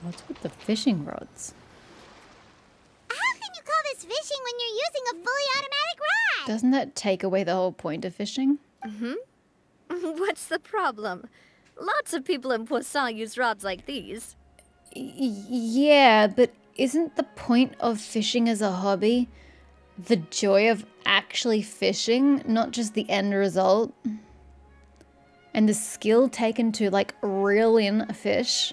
What's with the fishing rods? How can you call this fishing when you're using a fully automatic rod? Doesn't that take away the whole point of fishing? What's the problem? Lots of people in Poisson use rods like these. Yeah, but isn't the point of fishing as a hobby the joy of actually fishing, not just the end result? And the skill taken to, like, reel in a fish?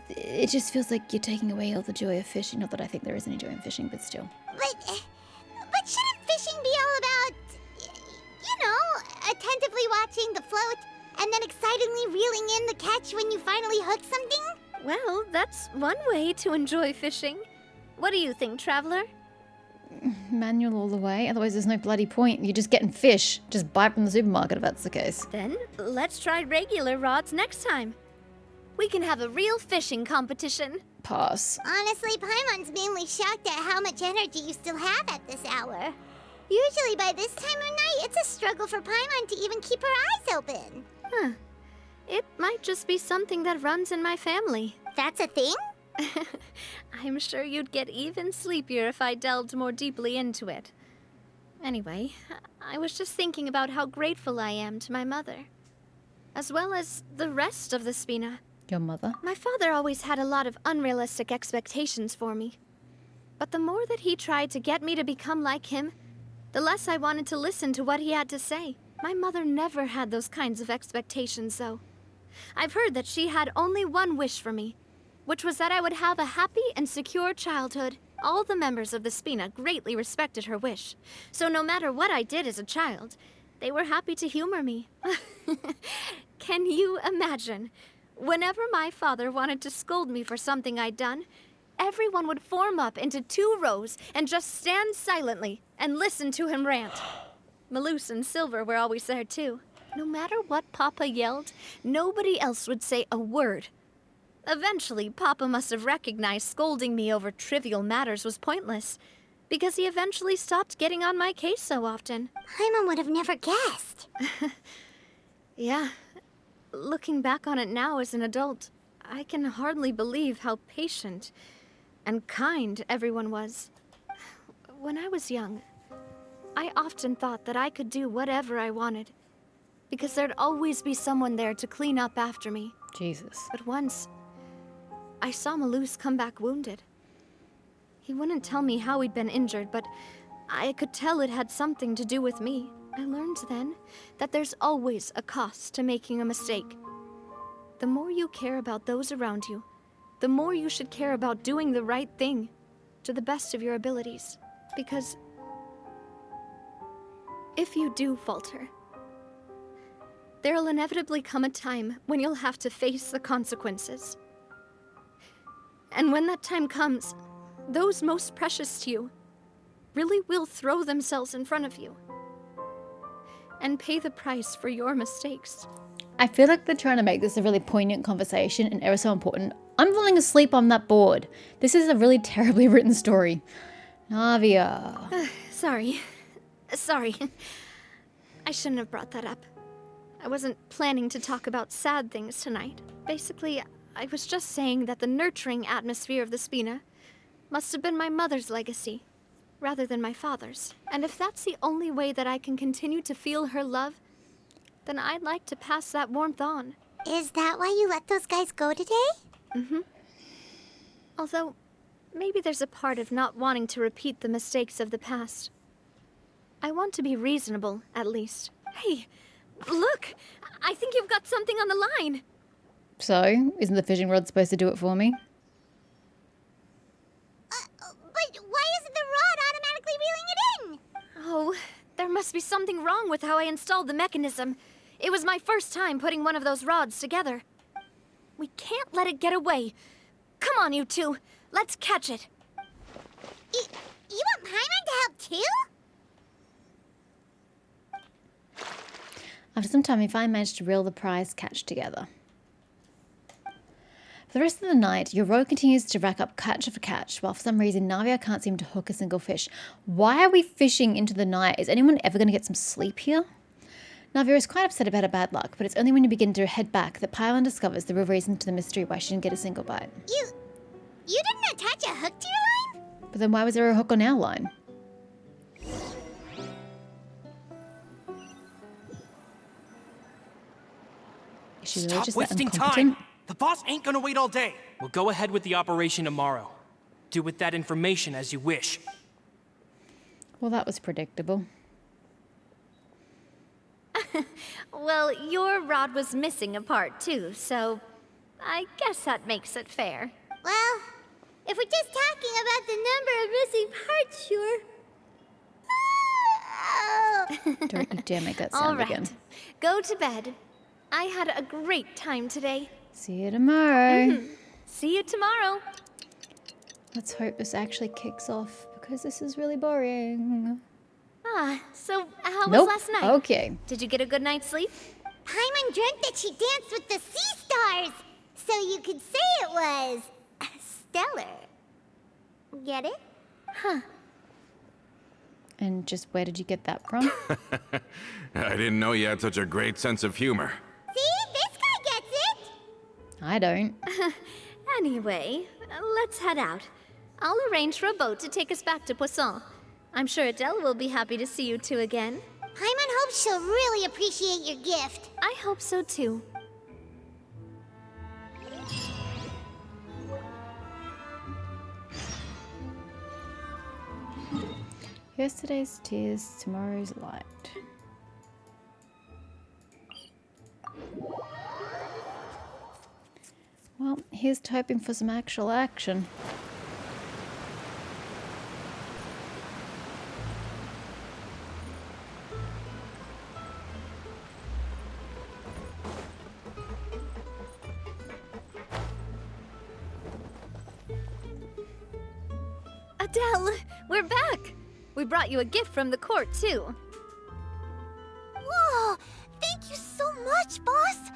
It just feels like you're taking away all the joy of fishing. Not that I think there is any joy in fishing, but still. But shouldn't fishing be all about, attentively watching the float and then excitedly reeling in the catch when you finally hook something? Well, that's one way to enjoy fishing. What do you think, Traveler? Manual all the way, otherwise there's no bloody point. You're just getting fish. Just buy from the supermarket if that's the case. Then let's try regular rods next time. We can have a real fishing competition. Pass. Honestly, Paimon's mainly shocked at how much energy you still have at this hour. Usually by this time of night, it's a struggle for Paimon to even keep her eyes open. Huh. It might just be something that runs in my family. That's a thing? I'm sure you'd get even sleepier if I delved more deeply into it. Anyway, I was just thinking about how grateful I am to my mother, as well as the rest of the Spina. Your mother? My father always had a lot of unrealistic expectations for me. But the more that he tried to get me to become like him, the less I wanted to listen to what he had to say. My mother never had those kinds of expectations, though. I've heard that she had only one wish for me, which was that I would have a happy and secure childhood. All the members of the Spina greatly respected her wish, so no matter what I did as a child, they were happy to humor me. Can you imagine? Whenever my father wanted to scold me for something I'd done, everyone would form up into 2 rows and just stand silently and listen to him rant. Malouse and Silver were always there too. No matter what Papa yelled, nobody else would say a word. Eventually, Papa must have recognized scolding me over trivial matters was pointless, because he eventually stopped getting on my case so often. Paimon would have never guessed. Yeah. Looking back on it now as an adult, I can hardly believe how patient and kind everyone was. When I was young, I often thought that I could do whatever I wanted, because there'd always be someone there to clean up after me. Jesus. But once, I saw Malouse come back wounded. He wouldn't tell me how he'd been injured, but I could tell it had something to do with me. I learned then that there's always a cost to making a mistake. The more you care about those around you, the more you should care about doing the right thing to the best of your abilities. Because if you do falter, there'll inevitably come a time when you'll have to face the consequences. And when that time comes, those most precious to you really will throw themselves in front of you and pay the price for your mistakes. I feel like they're trying to make this a really poignant conversation and ever so important. I'm falling asleep on that board. This is a really terribly written story. Navia. Sorry. I shouldn't have brought that up. I wasn't planning to talk about sad things tonight. Basically, I was just saying that the nurturing atmosphere of the Spina must have been my mother's legacy, rather than my father's. And if that's the only way that I can continue to feel her love, then I'd like to pass that warmth on. Is that why you let those guys go today? Mm-hmm. Although, maybe there's a part of not wanting to repeat the mistakes of the past. I want to be reasonable, at least. Hey, look! I think you've got something on the line! So, isn't the fishing rod supposed to do it for me? But why isn't the rod automatically reeling it in? Oh, there must be something wrong with how I installed the mechanism. It was my first time putting one of those rods together. We can't let it get away. Come on, you two. Let's catch it. You want Paimon to help too? After some time, we finally managed to reel the prize catch together. For the rest of the night, your row continues to rack up catch after catch, while for some reason Navia can't seem to hook a single fish. Why are we fishing into the night? Is anyone ever going to get some sleep here? Navia is quite upset about her bad luck, but it's only when you begin to head back that Paimon discovers the real reason to the mystery why she didn't get a single bite. You didn't attach a hook to your line? But then why was there a hook on our line? Is she really Stop just that wasting incompetent? time! The boss ain't gonna wait all day. We'll go ahead with the operation tomorrow. Do with that information as you wish. Well, that was predictable. Well, your rod was missing a part too, so I guess that makes it fair. Well, if we're just talking about the number of missing parts, sure. Don't you dare make that All sound right, again. go to bed. I had a great time today. See you tomorrow. See you tomorrow. Let's hope this actually kicks off, because this is really boring. Ah, so how Nope. was last night? Okay. Did you get a good night's sleep? Paimon dreamt that she danced with the sea stars, so you could say it was stellar. Get it? And just where did you get that from? I didn't know you had such a great sense of humor. See, this guy gets it. I don't. Anyway, let's head out. I'll arrange for a boat to take us back to Poisson. I'm sure Adele will be happy to see you two again. Paimon hopes she'll really appreciate your gift. I hope so too. Yesterday's tears, tomorrow's light. Well, here's to hoping for some actual action. Adele, we're back! We brought you a gift from the court too. Whoa, thank you so much, boss.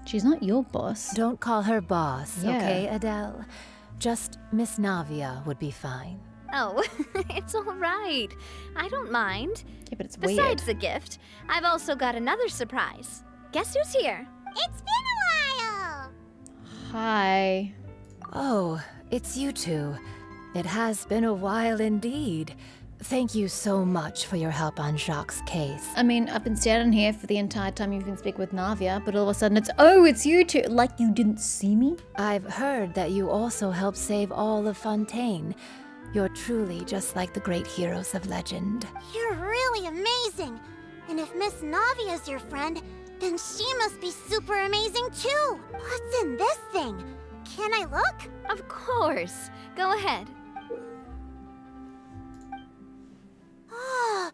She's not your boss. Don't call her boss, Yeah. okay, Adele? Just Miss Navia would be fine. Oh, it's all right. I don't mind. Yeah, but it's Besides weird. the gift, I've also got another surprise. Guess who's here? It's been a while. Hi. Oh, it's you two. It has been a while indeed. Thank you so much for your help on Jacques' case. I mean, I've been standing here for the entire time you've been speaking with Navia, but all of a sudden it's you two. Like you didn't see me? I've heard that you also helped save all of Fontaine. You're truly just like the great heroes of legend. You're really amazing. And if Miss Navia's your friend, then she must be super amazing too. What's in this thing? Can I look? Of course. Go ahead. Oh,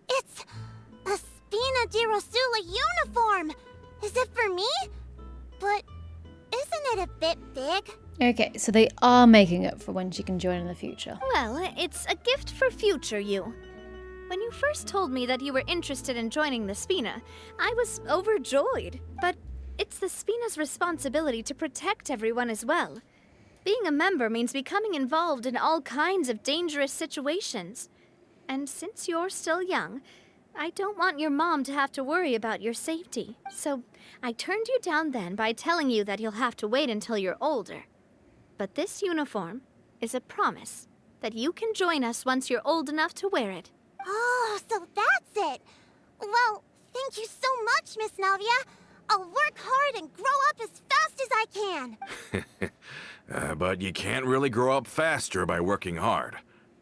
it's a Spina di Rosula uniform. Is it for me? But isn't it a bit big? Okay, so they are making it for when she can join in the future. Well, it's a gift for future you. When you first told me that you were interested in joining the Spina, I was overjoyed. But it's the Spina's responsibility to protect everyone as well. Being a member means becoming involved in all kinds of dangerous situations. And since you're still young, I don't want your mom to have to worry about your safety. So I turned you down then by telling you that you'll have to wait until you're older. But this uniform is a promise that you can join us once you're old enough to wear it. Oh, so that's it. Well, thank you so much, Miss Navia. I'll work hard and grow up as fast as I can. But you can't really grow up faster by working hard.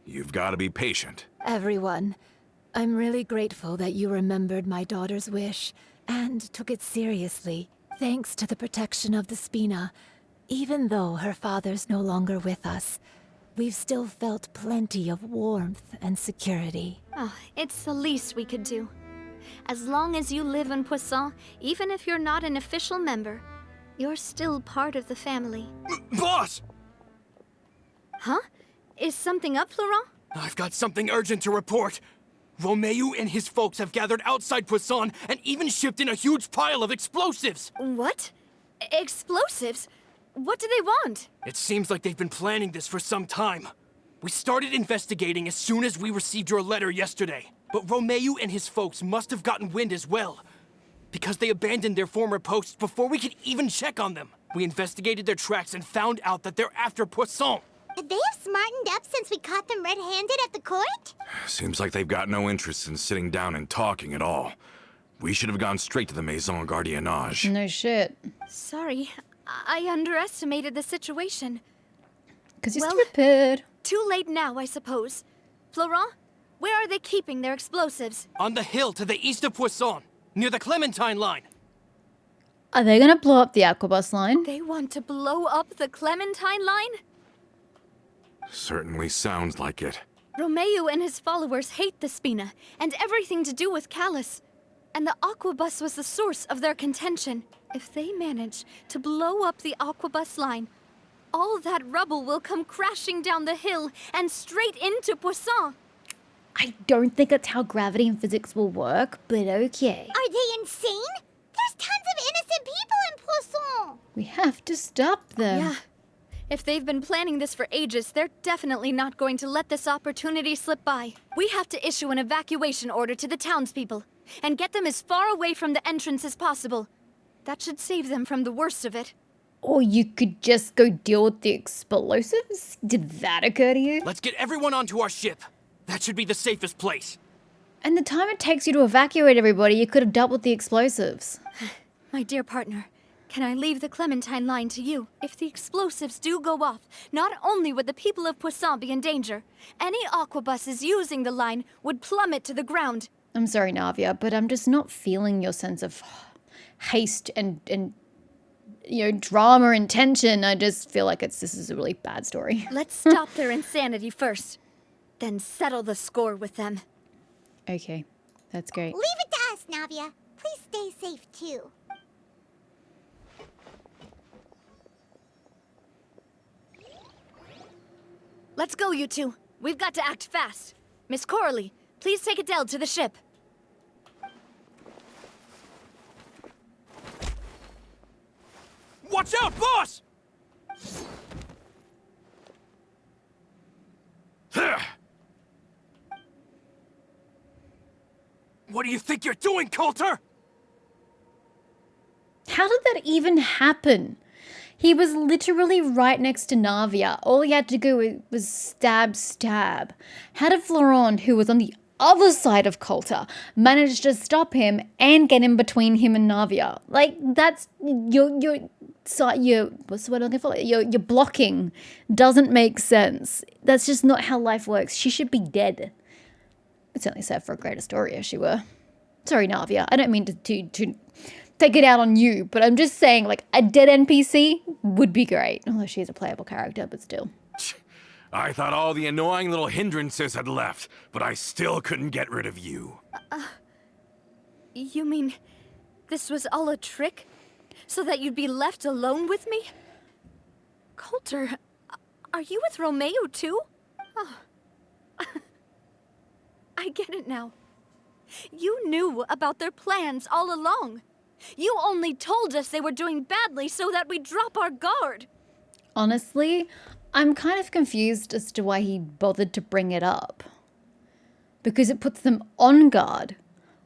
You've got to be patient. Everyone, I'm really grateful that you remembered my daughter's wish and took it seriously. Thanks to the protection of the Spina, even though her father's no longer with us, we've still felt plenty of warmth and security. Oh, it's the least we could do. As long as you live in Poisson, even if you're not an official member, you're still part of the family. Boss! Huh? Is something up, Florent? I've got something urgent to report. Romeu and his folks have gathered outside Poisson and even shipped in a huge pile of explosives. What? Explosives? What do they want? It seems like they've been planning this for some time. We started investigating as soon as we received your letter yesterday. But Romeu and his folks must have gotten wind as well. Because they abandoned their former posts before we could even check on them. We investigated their tracks and found out that they're after Poisson. Could they have smartened up since we caught them red-handed at the court? Seems like they've got no interest in sitting down and talking at all. We should have gone straight to the Maison Gardiennage. No shit. Sorry, I underestimated the situation. Because you're Well- stupid. Too late now, I suppose. Florent, where are they keeping their explosives? On the hill to the east of Poisson, near the Clementine line. Are they gonna blow up the Aquabus line? They want to blow up the Clementine line? Certainly sounds like it. Romeu and his followers hate the Spina and everything to do with Callus. And the Aquabus was the source of their contention. If they manage to blow up the Aquabus line, all that rubble will come crashing down the hill and straight into Poisson. I don't think that's how gravity and physics will work, but okay. Are they insane? There's tons of innocent people in Poisson! We have to stop them. Yeah. If they've been planning this for ages, they're definitely not going to let this opportunity slip by. We have to issue an evacuation order to the townspeople and get them as far away from the entrance as possible. That should save them from the worst of it. Or you could just go deal with the explosives? Did that occur to you? Let's get everyone onto our ship. That should be the safest place. And the time it takes you to evacuate everybody, you could have dealt with the explosives. My dear partner, can I leave the Clementine line to you? If the explosives do go off, not only would the people of Poisson be in danger, any aquabuses using the line would plummet to the ground. I'm sorry, Navia, but I'm just not feeling your sense of haste and drama and tension. I just feel like this is a really bad story. Let's stop their insanity first, then settle the score with them. Okay, that's great. Leave it to us, Navia. Please stay safe, too. Let's go, you two. We've got to act fast. Miss Coralie, please take Adele to the ship. Watch out, boss! What do you think you're doing, Coulter? How did that even happen? He was literally right next to Navia. All he had to do was stab. How did Florent, who was on the other side of Coulter, manage to stop him and get in between him and Navia? Like, that's what's the word I'm looking for? Your blocking doesn't make sense. That's just not how life works. She should be dead. It's certainly sad for a greater story if she were. Sorry, Navia. I don't mean to take it out on you, but I'm just saying, like, a dead NPC would be great. Although she's a playable character, but still. I thought all the annoying little hindrances had left, but I still couldn't get rid of you. You mean this was all a trick? So that you'd be left alone with me? Coulter, are you with Romeu too? Oh. I get it now. You knew about their plans all along. You only told us they were doing badly so that we'd drop our guard. Honestly, I'm kind of confused as to why he bothered to bring it up. Because it puts them on guard.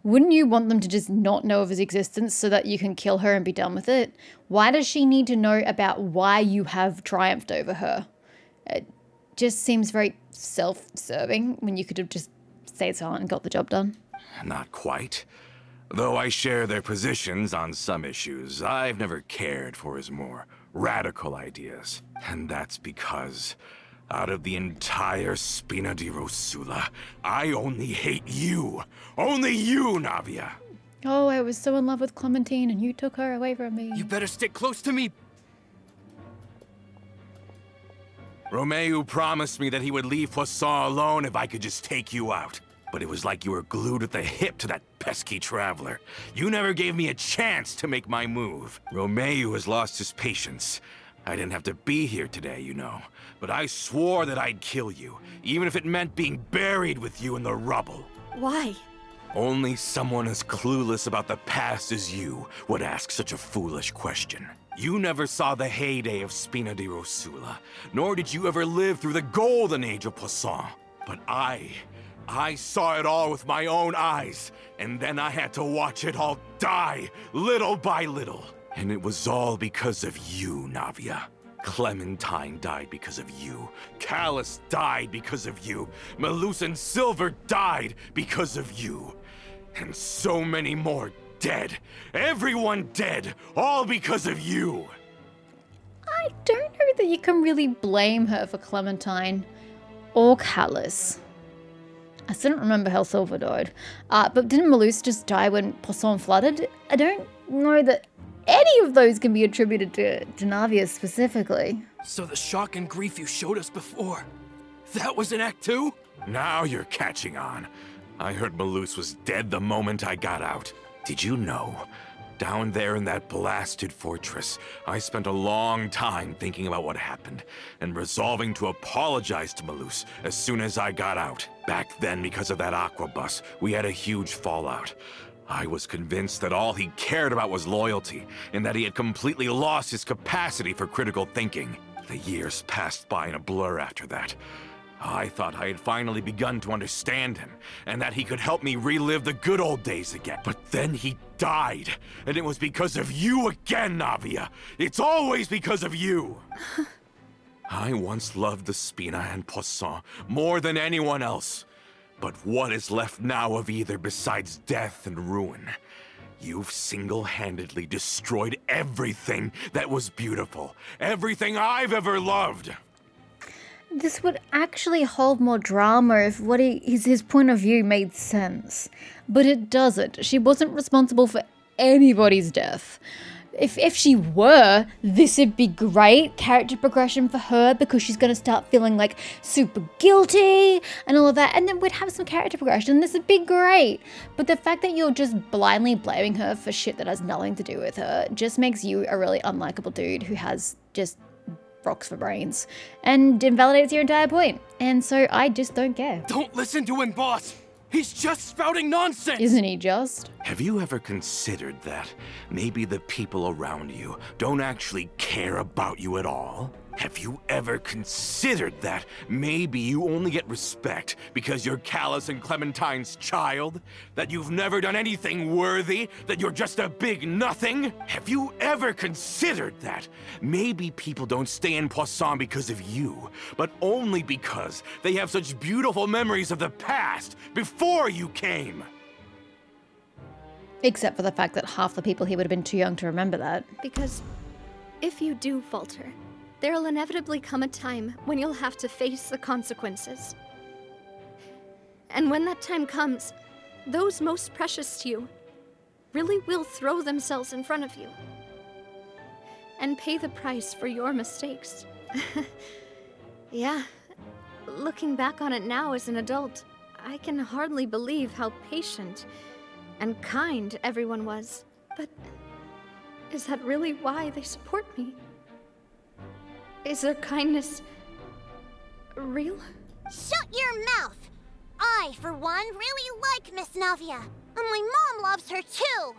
Wouldn't you want them to just not know of his existence so that you can kill her and be done with it? Why does she need to know about why you have triumphed over her? It just seems very self-serving when you could have just stayed silent and got the job done. Not quite. Though I share their positions on some issues, I've never cared for his more radical ideas. And that's because, out of the entire Spina di Rosula, I only hate you. Only you, Navia. Oh, I was so in love with Clementine and you took her away from me. You better stick close to me. Romeu promised me that he would leave Poisson alone if I could just take you out. But it was like you were glued at the hip to that pesky traveler. You never gave me a chance to make my move. Romeu has lost his patience. I didn't have to be here today, you know. But I swore that I'd kill you, even if it meant being buried with you in the rubble. Why? Only someone as clueless about the past as you would ask such a foolish question. You never saw the heyday of Spina di Rosula, nor did you ever live through the golden age of Poisson. But I I saw it all with my own eyes, and then I had to watch it all die, little by little. And it was all because of you, Navia. Clementine died because of you. Callus died because of you. Malus and Silver died because of you. And so many more dead. Everyone dead, all because of you. I don't know that you can really blame her for Clementine or Callus. I still don't remember how Silver died. But didn't Malus just die when Poisson flooded? I don't know that any of those can be attributed to Navia specifically. So the shock and grief you showed us before, that was in Act 2? Now you're catching on. I heard Malus was dead the moment I got out. Did you know? Down there in that blasted fortress, I spent a long time thinking about what happened and resolving to apologize to Malus as soon as I got out. Back then, because of that aqua bus, we had a huge fallout. I was convinced that all he cared about was loyalty, and that he had completely lost his capacity for critical thinking. The years passed by in a blur after that. I thought I had finally begun to understand him, and that he could help me relive the good old days again. But then he died, and it was because of you again, Navia. It's always because of you. I once loved the Spina and Poisson more than anyone else. But what is left now of either besides death and ruin? You've single-handedly destroyed everything that was beautiful. Everything I've ever loved. This would actually hold more drama if his point of view made sense. But it doesn't. She wasn't responsible for anybody's death. If she were, this would be great character progression for her because she's going to start feeling like super guilty and all of that. And then we'd have some character progression. This would be great. But the fact that you're just blindly blaming her for shit that has nothing to do with her just makes you a really unlikable dude who has just rocks for brains and invalidates your entire point. And so I just don't care. Don't listen to him, boss! He's just spouting nonsense! Isn't he just? Have you ever considered that maybe the people around you don't actually care about you at all? Have you ever considered that maybe you only get respect because you're Callus and Clementine's child? That you've never done anything worthy? That you're just a big nothing? Have you ever considered that maybe people don't stay in Poisson because of you, but only because they have such beautiful memories of the past before you came? Except for the fact that half the people here would have been too young to remember that. Because if you do falter, there'll inevitably come a time when you'll have to face the consequences. And when that time comes, those most precious to you really will throw themselves in front of you and pay the price for your mistakes. Yeah, looking back on it now as an adult, I can hardly believe how patient and kind everyone was. But is that really why they support me? Is their kindness real? Shut your mouth! I, for one, really like Miss Navia. And my mom loves her too!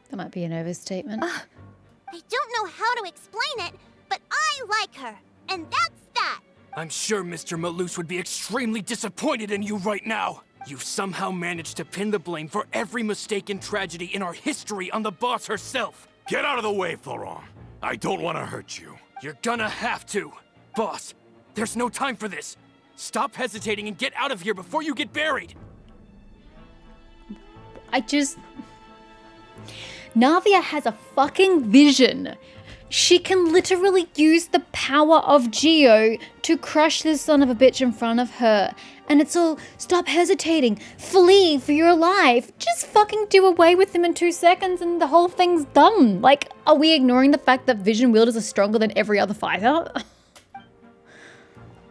That might be an overstatement. I don't know how to explain it, but I like her. And that's that! I'm sure Mr. Malus would be extremely disappointed in you right now. You've somehow managed to pin the blame for every mistake and tragedy in our history on the boss herself. Get out of the way, Florent. I don't want to hurt you. You're gonna have to. Boss, there's no time for this. Stop hesitating and get out of here before you get buried. Navia has a fucking vision. She can literally use the power of Geo to crush this son of a bitch in front of her. And it's all, stop hesitating, flee for your life. Just fucking do away with him in 2 seconds and the whole thing's done. Like, are we ignoring the fact that vision wielders are stronger than every other fighter?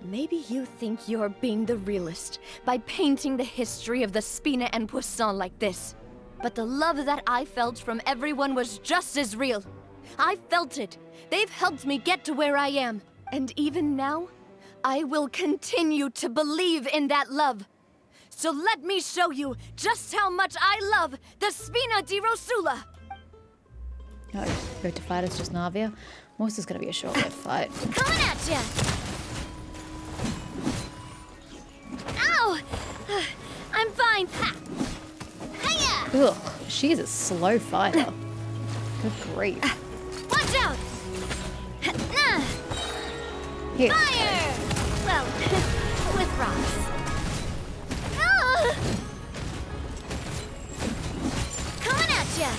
Maybe you think you're being the realist by painting the history of the Spina and Poisson like this. But the love that I felt from everyone was just as real. I felt it. They've helped me get to where I am. And even now, I will continue to believe in that love. So let me show you just how much I love the Spina di Rosula. No, go to fight is just Navia. Most is going to be a short-lived fight. Coming at ya! Ow! I'm fine. Ha! Hiya! Ugh, she's a slow fighter. Good grief. Watch out! Nah! Here. Fire! Well, with rocks. Ah! Coming at ya!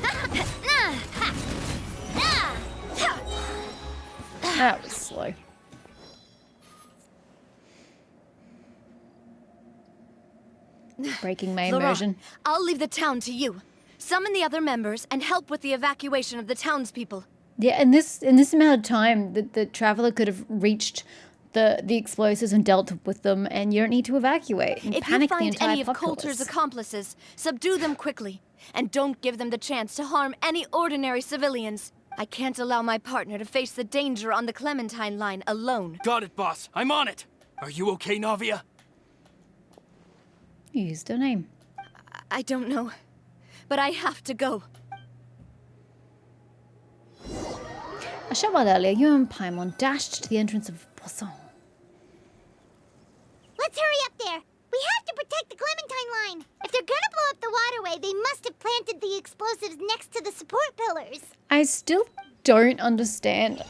Nah! Ha! Nah! Ha! That was slow. Breaking my Laurent, immersion. I'll leave the town to you. Summon the other members and help with the evacuation of the townspeople. Yeah, in this amount of time, the traveler could have reached the explosives and dealt with them, and you don't need to evacuate and If panic you the find entire any of populace. Coulter's accomplices, subdue them quickly, and don't give them the chance to harm any ordinary civilians. I can't allow my partner to face the danger on the Clementine line alone. Got it, boss. I'm on it. Are you okay, Navia? You used her name. I don't know, but I have to go. A short while earlier, you and Paimon dashed to the entrance of Poisson. Let's hurry up there. We have to protect the Clementine line. If they're gonna blow up the waterway, they must have planted the explosives next to the support pillars. I still don't understand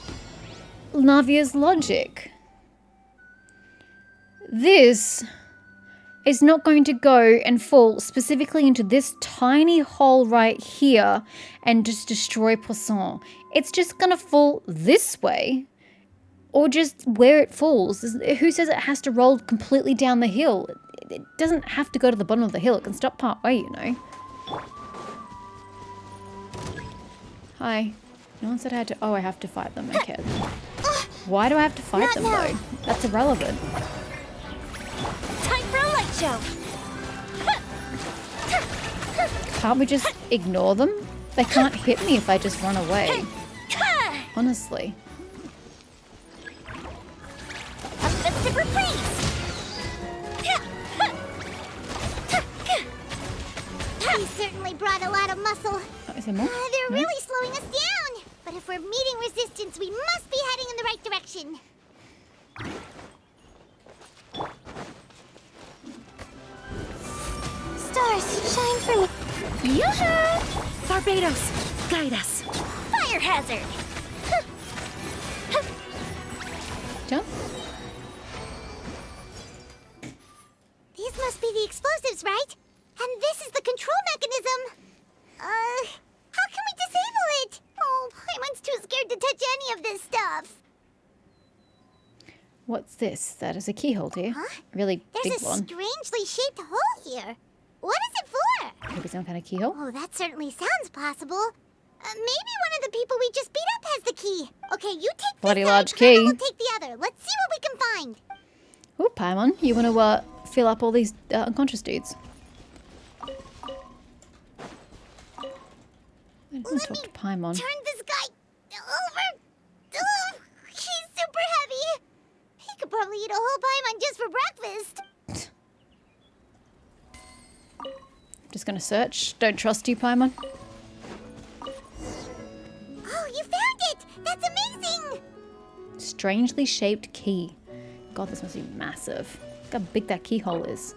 Navia's logic. This is not going to go and fall specifically into this tiny hole right here and just destroy Poisson. It's just gonna fall this way, or just where it falls. Who says it has to roll completely down the hill? It doesn't have to go to the bottom of the hill. It can stop part way, you know. Hi. No one said I had to. Oh, I have to fight them. Okay. Why do I have to fight them though? That's irrelevant. Time for a light show. Can't we just ignore them? They can't hit me if I just run away. Honestly. A festive reprise. He certainly brought a lot of muscle. Oh, is there more? They're No? really slowing us down. But if we're meeting resistance, we must be heading in the right direction. Stars, shine for me. Yoo-hoo! Barbados, guide us. Fire hazard. Jump. These must be the explosives, right? And this is the control mechanism. How can we disable it? Oh, Paimon's too scared to touch any of this stuff. What's this? That is a keyhole here. Huh? Really There's big a one. strangely shaped hole here. What is it for? Maybe some kind of keyhole? Oh, that certainly sounds possible. Maybe one of the people we just beat up has the key. Okay, you take Bloody this large side, key. and we'll take the other. Let's see what we can find. Oh, Paimon, you want to fill up all these unconscious dudes? I didn't Let talk me to Paimon. turn this guy over. Oh, he's super heavy. He could probably eat a whole Paimon just for breakfast. Just gonna search. Don't trust you, Paimon. Oh, you found it! That's amazing! Strangely shaped key. God, this must be massive. Look how big that keyhole is.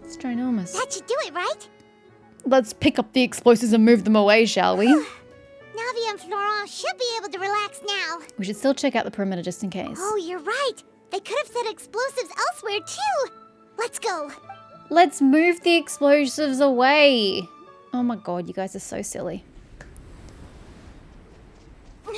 It's ginormous. That should do it, right? Let's pick up the explosives and move them away, shall we? Navi and Florent should be able to relax now. We should still check out the perimeter just in case. Oh, you're right. They could have set explosives elsewhere, too. Let's go. Let's move the explosives away. Oh my god, you guys are so silly. They're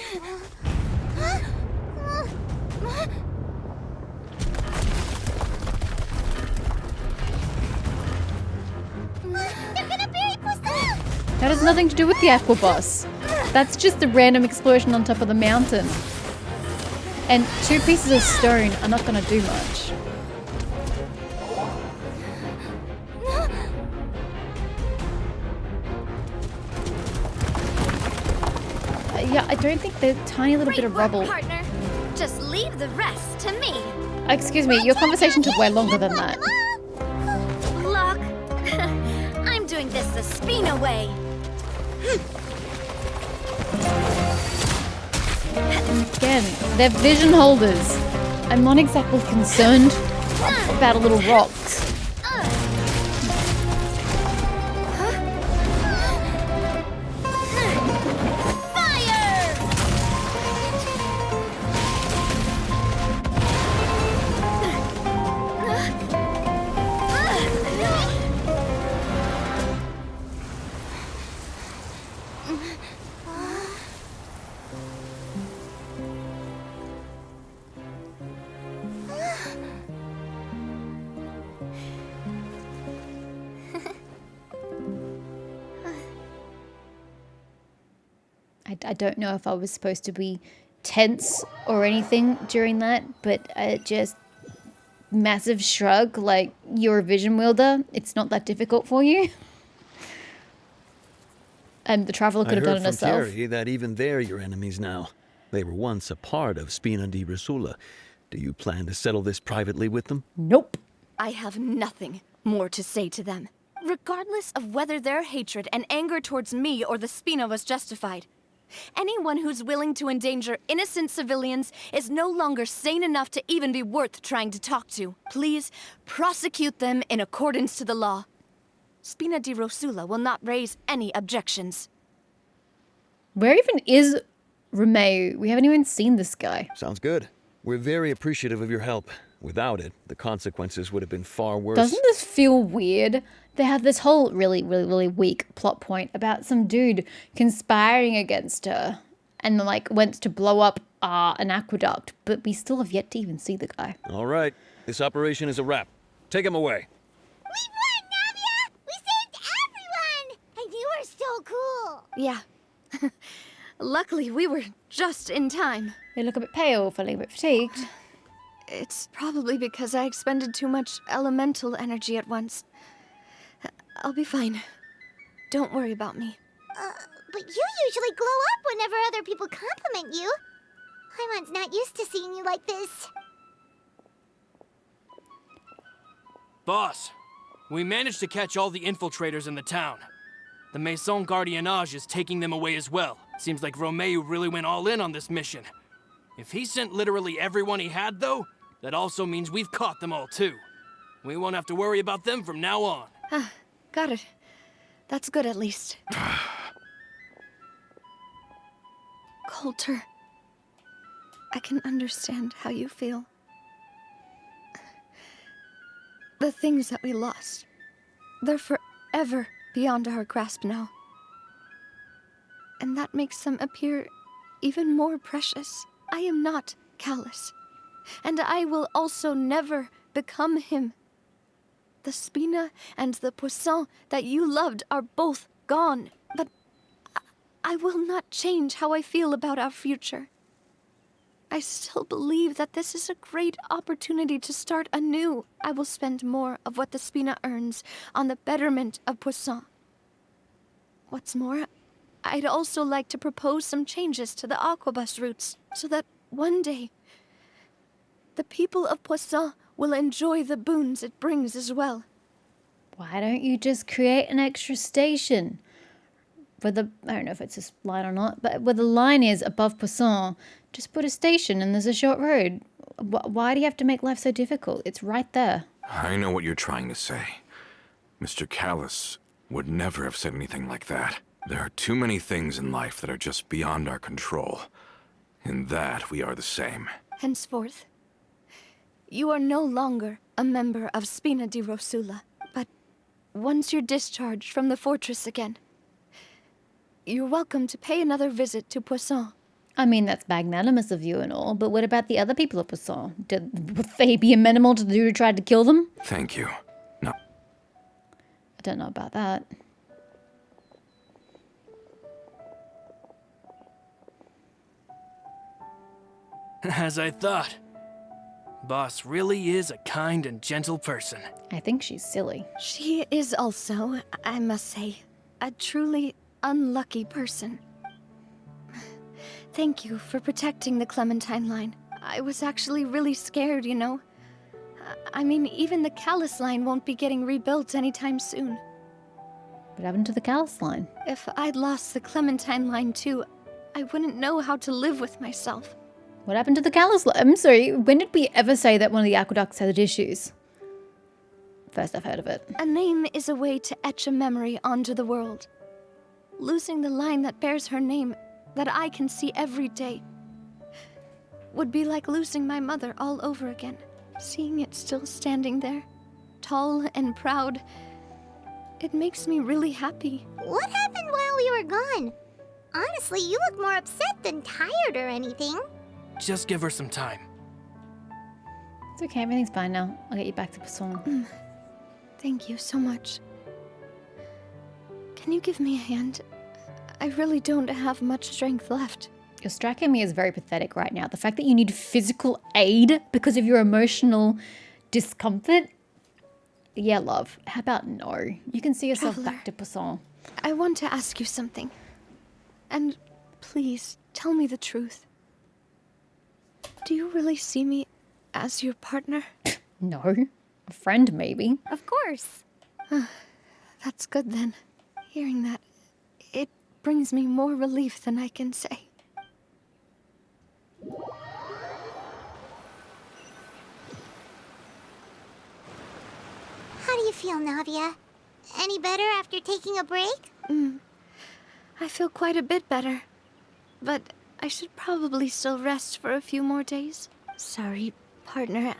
gonna bury Poisson! That has nothing to do with the aqua boss. That's just a random explosion on top of the mountain. And 2 pieces of stone are not going to do much. Yeah, I don't think the tiny little bit of Great work, rubble... partner. Just leave the rest to me. Excuse me, your conversation took way longer than that. Look, I'm doing this the Spina way. Again, they're vision holders. I'm not exactly concerned about a little rocks. I don't know if I was supposed to be tense or anything during that, but just massive shrug, like, you're a vision wielder, it's not that difficult for you. And the Traveler could have done it herself. I heard from Terry that even they're your enemies now. They were once a part of Spina di Rosula. Do you plan to settle this privately with them? Nope. I have nothing more to say to them. Regardless of whether their hatred and anger towards me or the Spina was justified, anyone who's willing to endanger innocent civilians is no longer sane enough to even be worth trying to talk to. Please, prosecute them in accordance to the law. Spina di Rosula will not raise any objections. Where even is Romeu? We haven't even seen this guy. Sounds good. We're very appreciative of your help. Without it, the consequences would have been far worse. Doesn't this feel weird? They have this whole really weak plot point about some dude conspiring against her and, like, went to blow up an aqueduct, but we still have yet to even see the guy. All right. This operation is a wrap. Take him away. We won, Navia! We saved everyone! And you are so cool! Yeah. Luckily, we were just in time. They look a bit pale, feeling a bit fatigued. It's probably because I expended too much elemental energy at once. I'll be fine. Don't worry about me. But you usually glow up whenever other people compliment you. Paimon's not used to seeing you like this. Boss, we managed to catch all the infiltrators in the town. The Maison Gardiennage is taking them away as well. Seems like Romeu really went all in on this mission. If he sent literally everyone he had, though, that also means we've caught them all, too. We won't have to worry about them from now on. Got it. That's good, at least. Coulter, I can understand how you feel. The things that we lost, they're forever beyond our grasp now. And that makes them appear even more precious. I am not callous, and I will also never become him. The Spina and the Poisson that you loved are both gone, but I will not change how I feel about our future. I still believe that this is a great opportunity to start anew. I will spend more of what the Spina earns on the betterment of Poisson. What's more, I'd also like to propose some changes to the Aquabus routes, so that one day, the people of Poisson will enjoy the boons it brings as well. Why don't you just create an extra station? I don't know if it's this line or not, but where the line is above Poisson, just put a station and there's a short road. Why do you have to make life so difficult? It's right there. I know what you're trying to say. Mr. Callus would never have said anything like that. There are too many things in life that are just beyond our control. In that, we are the same. Henceforth, you are no longer a member of Spina di Rosula, but once you're discharged from the fortress again, you're welcome to pay another visit to Poisson. I mean, that's magnanimous of you and all, but what about the other people of Poisson? Would they be amenable to the dude who tried to kill them? Thank you. No. I don't know about that. As I thought. Boss really is a kind and gentle person. I think she's silly. She is also, I must say, a truly unlucky person. Thank you for protecting the Clementine line. I was actually really scared, you know. I mean, even the Callus line won't be getting rebuilt anytime soon. What happened to the Callus line? If I'd lost the Clementine line too, I wouldn't know how to live with myself. What happened to the callous? I'm sorry, when did we ever say that one of the aqueducts had issues? First I've heard of it. A name is a way to etch a memory onto the world. Losing the line that bears her name, that I can see every day, would be like losing my mother all over again. Seeing it still standing there, tall and proud, it makes me really happy. What happened while we were gone? Honestly, you look more upset than tired or anything. Just give her some time. It's okay, everything's fine now. I'll get you back to Poisson. Thank you so much. Can you give me a hand? I really don't have much strength left. You're striking me as very pathetic right now. The fact that you need physical aid because of your emotional discomfort. Yeah, love. How about no? You can see yourself Traveler, back to Poisson. I want to ask you something. And please, tell me the truth. Do you really see me as your partner? No. A friend, maybe. Of course. That's good then. Hearing that, it brings me more relief than I can say. How do you feel, Navia? Any better after taking a break? I feel quite a bit better. But I should probably still rest for a few more days. Sorry, partner.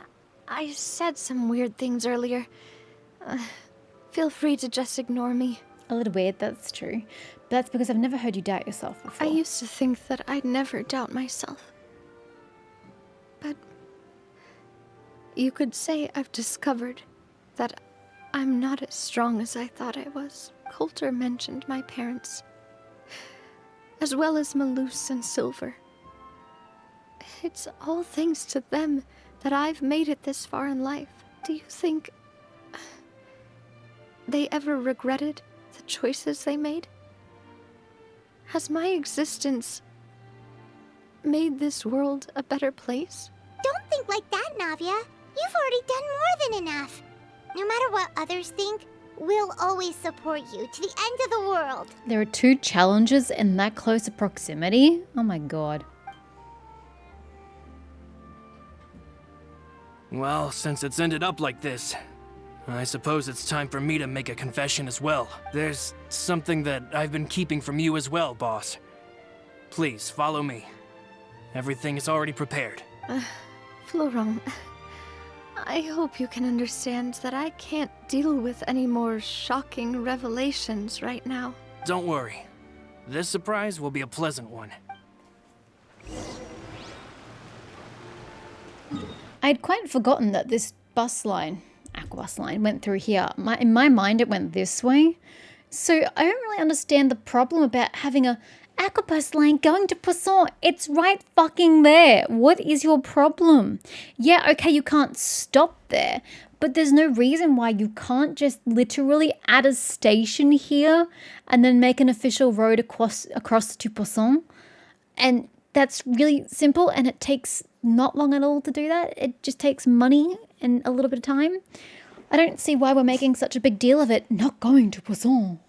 I said some weird things earlier. Feel free to just ignore me. A little weird, that's true. But that's because I've never heard you doubt yourself before. I used to think that I'd never doubt myself. But you could say I've discovered that I'm not as strong as I thought I was. Coulter mentioned my parents, as well as Malus and Silver. It's all thanks to them that I've made it this far in life. Do you think they ever regretted the choices they made? Has my existence made this world a better place? Don't think like that, Navia. You've already done more than enough. No matter what others think, we'll always support you to the end of the world. There are 2 challenges in that close proximity? Oh my god. Well, since it's ended up like this, I suppose it's time for me to make a confession as well. There's something that I've been keeping from you as well, boss. Please, follow me. Everything is already prepared. Florent, I hope you can understand that I can't deal with any more shocking revelations right now. Don't worry. This surprise will be a pleasant one. I'd quite forgotten that this bus line, aquabus line, went through here. In my mind, it went this way. So I don't really understand the problem about having a aquabus line going to Poisson. It's right fucking there. What is your problem? Yeah, okay, you can't stop there, but there's no reason why you can't just literally add a station here and then make an official road across to Poisson. And that's really simple, and it takes not long at all to do that. It just takes money and a little bit of time. I don't see why we're making such a big deal of it not going to Poisson.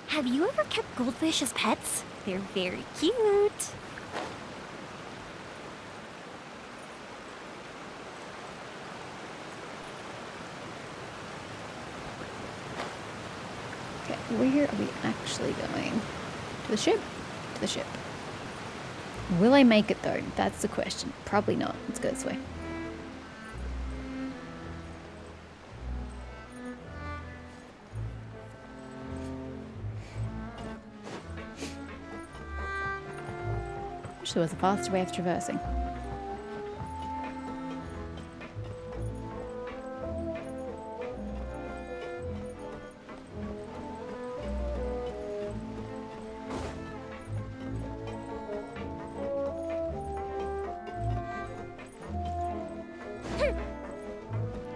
Have you ever kept goldfish as pets? They're very cute. Okay, where are we actually going? To the ship? To the ship. Will I make it though? That's the question. Probably not. Let's go this way. Wish there was a faster way of traversing.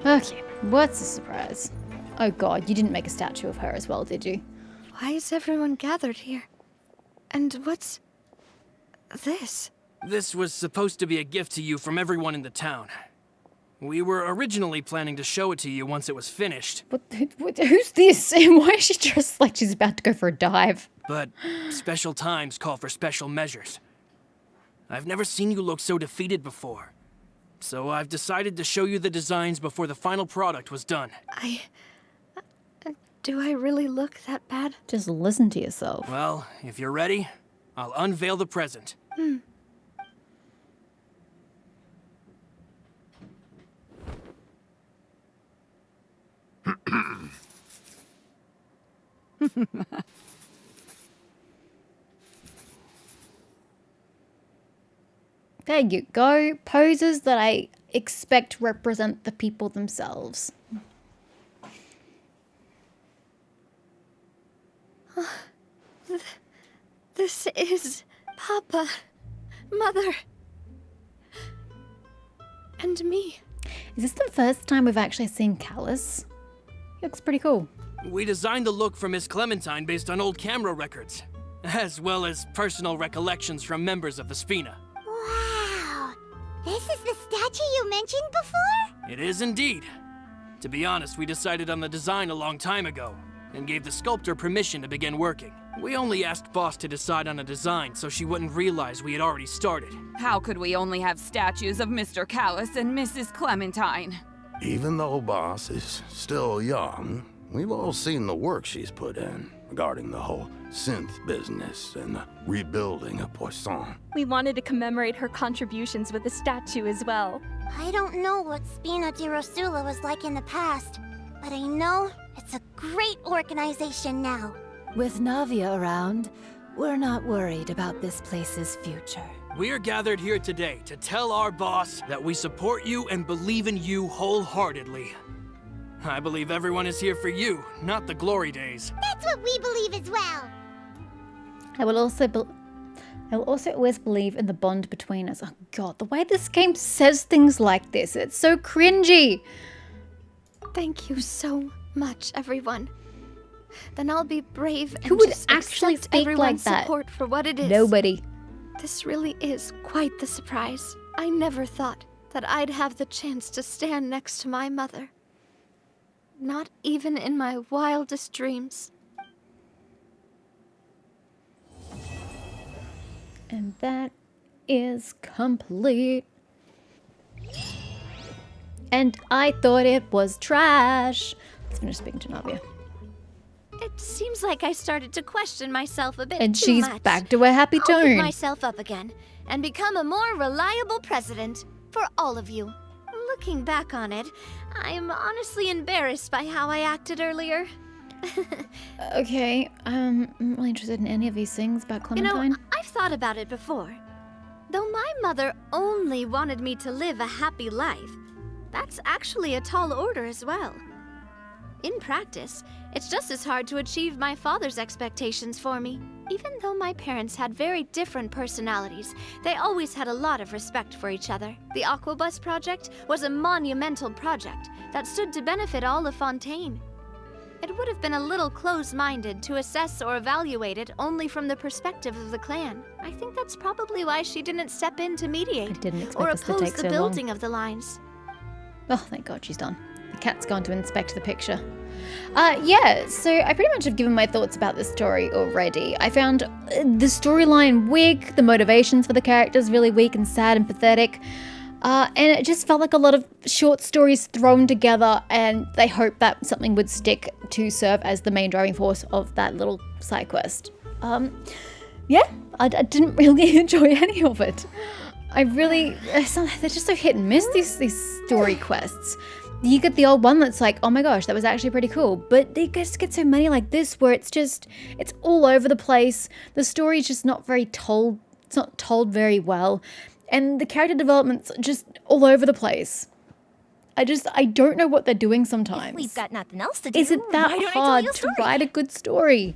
Okay, what's the surprise? Oh god, you didn't make a statue of her as well, did you? Why is everyone gathered here? And what's this? This was supposed to be a gift to you from everyone in the town. We were originally planning to show it to you once it was finished, Who's this? And why is she dressed like she's about to go for a dive? but special times call for special measures. I've never seen you look so defeated before, so I've decided to show you the designs before the final product was done. Do I really look that bad? Just listen to yourself. Well, if you're ready, I'll unveil the present. There you go. Poses that I expect represent the people themselves. This is Papa, Mother, and me. Is this the first time we've actually seen Callus? He looks pretty cool. We designed the look for Miss Clementine based on old camera records, as well as personal recollections from members of the Spina. Wow! This is the statue you mentioned before? It is indeed. To be honest, we decided on the design a long time ago, and gave the sculptor permission to begin working. We only asked Boss to decide on a design so she wouldn't realize we had already started. How could we only have statues of Mr. Callus and Mrs. Clementine? Even though Boss is still young, we've all seen the work she's put in regarding the whole synth business and the rebuilding of Poisson. We wanted to commemorate her contributions with a statue as well. I don't know what Spina di Rosula was like in the past, but I know it's a great organization now. With Navia around, we're not worried about this place's future. We are gathered here today to tell our boss that we support you and believe in you wholeheartedly. I believe everyone is here for you, not the glory days. That's what we believe as well. I will also always believe in the bond between us. Oh god, the way this game says things like this, it's so cringy. Thank you so much, everyone. Then I'll be brave and Who would just actually accept speak everyone's like that? support for what it is. Nobody. This really is quite the surprise. I never thought that I'd have the chance to stand next to my mother. Not even in my wildest dreams. And that is complete. And I thought it was trash. Let's finish speaking to Navia. It seems like I started to question myself a bit And too she's much. back to her happy I'll pick tone. myself up again and become a more reliable president for all of you. Looking back on it, I'm honestly embarrassed by how I acted earlier. Okay, I'm not really interested in any of these things about Clementine. You know, I've thought about it before. Though my mother only wanted me to live a happy life, that's actually a tall order as well. In practice, it's just as hard to achieve my father's expectations for me. Even though my parents had very different personalities, they always had a lot of respect for each other. The Aquabus project was a monumental project that stood to benefit all of Fontaine. It would have been a little close-minded to assess or evaluate it only from the perspective of the clan. I think that's probably why she didn't step in to mediate I didn't expect or this to oppose take the so building of the lines. Oh, thank God she's done. The cat's gone to inspect the picture. Yeah, so I pretty much have given my thoughts about this story already. I found the storyline weak, the motivations for the characters really weak and sad and pathetic. And it just felt like a lot of short stories thrown together, and they hoped that something would stick to serve as the main driving force of that little side quest. Yeah, I didn't really enjoy any of it. They're just so hit and miss, these story quests. You get the old one that's like, oh my gosh, that was actually pretty cool. But they just get so many like this where it's all over the place. The story's just not very told. It's not told very well. And the character development's just all over the place. I don't know what they're doing sometimes. We've got nothing else to do. Is it that Why don't I tell hard you a to story? write a good story?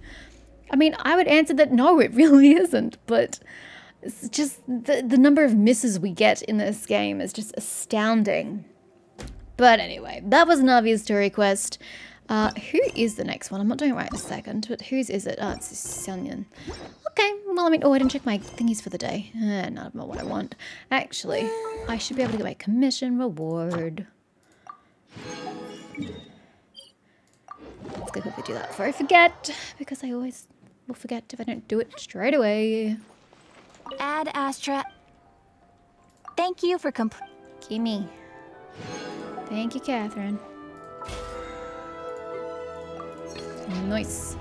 I mean, I would answer that no, it really isn't. But it's just the number of misses we get in this game is just astounding. But anyway, that was Navia's story quest. Who is the next one? I'm not doing it right in a second, but whose is it? Oh, it's Sunyan. Okay, well, I didn't check my thingies for the day. Not what I want. Actually, I should be able to get my commission reward. Let's go quickly do that before I forget, because I always will forget if I don't do it straight away. Ad Astra. Thank you for Gimme. Thank you, Catherine. Nice.